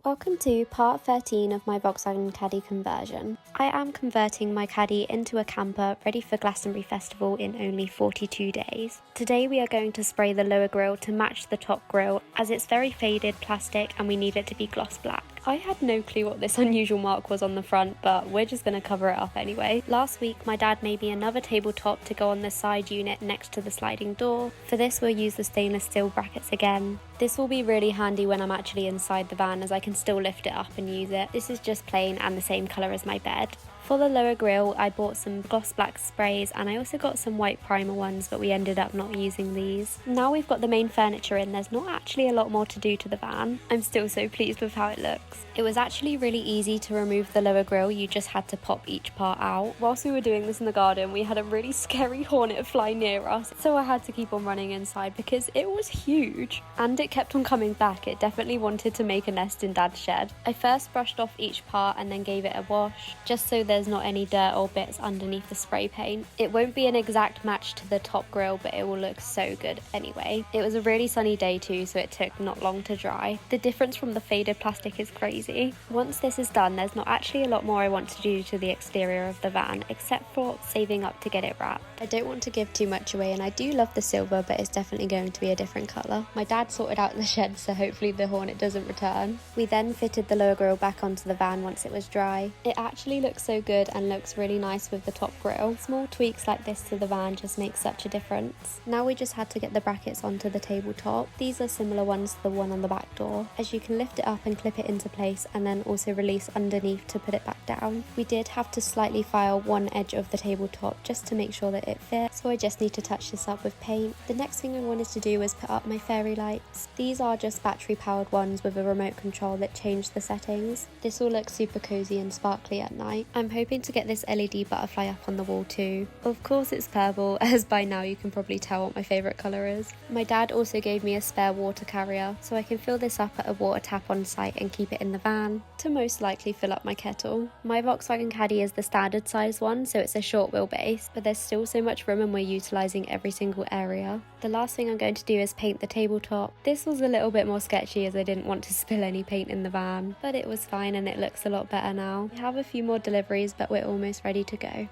Welcome to part 13 of my Volkswagen Caddy conversion. I am converting my Caddy into a camper ready for Glastonbury Festival in only 42 days. Today we are going to spray the lower grille to match the top grille as it's very faded plastic and we need it to be gloss black. I had no clue what this unusual mark was on the front, but we're just going to cover it up anyway. Last week my dad made me another tabletop to go on the side unit next to the sliding door. For this we'll use the stainless steel brackets again. This will be really handy when I'm actually inside the van as I can still lift it up and use it. This is just plain and the same colour as my bed. For the lower grille, I bought some gloss black sprays and I also got some white primer ones, but we ended up not using these. Now we've got the main furniture in, there's not actually a lot more to do to the van. I'm still so pleased with how it looks. It was actually really easy to remove the lower grille, you just had to pop each part out. Whilst we were doing this in the garden, we had a really scary hornet fly near us, so I had to keep on running inside because it was huge. And it kept on coming back, it definitely wanted to make a nest in Dad's shed. I first brushed off each part and then gave it a wash, just so there's not any dirt or bits underneath the spray paint. It won't be an exact match to the top grille, but it will look so good anyway. It was a really sunny day too, so it took not long to dry. The difference from the faded plastic is crazy. Once this is done, there's not actually a lot more I want to do to the exterior of the van, except for saving up to get it wrapped. I don't want to give too much away, and I do love the silver, but it's definitely going to be a different colour. My dad sorted out the shed, so hopefully the hornet doesn't return. We then fitted the lower grille back onto the van once it was dry. It actually looks so good and looks really nice with the top grille. Small tweaks like this to the van just make such a difference. Now we just had to get the brackets onto the tabletop. These are similar ones to the one on the back door, as you can lift it up and clip it into place and then also release underneath to put it back down. We did have to slightly file one edge of the tabletop just to make sure that it fit, so I just need to touch this up with paint. The next thing I wanted to do was put up my fairy lights. These are just battery powered ones with a remote control that changed the settings. This will look super cozy and sparkly at night. I'm hoping to get this LED butterfly up on the wall too. Of course it's purple, as by now you can probably tell what my favourite colour is. My dad also gave me a spare water carrier, so I can fill this up at a water tap on site and keep it in the van to most likely fill up my kettle. My Volkswagen Caddy is the standard size one, so it's a short wheelbase, but there's still so much room and we're utilising every single area. The last thing I'm going to do is paint the tabletop. This was a little bit more sketchy as I didn't want to spill any paint in the van, but it was fine and it looks a lot better now. We have a few more deliveries, but we're almost ready to go.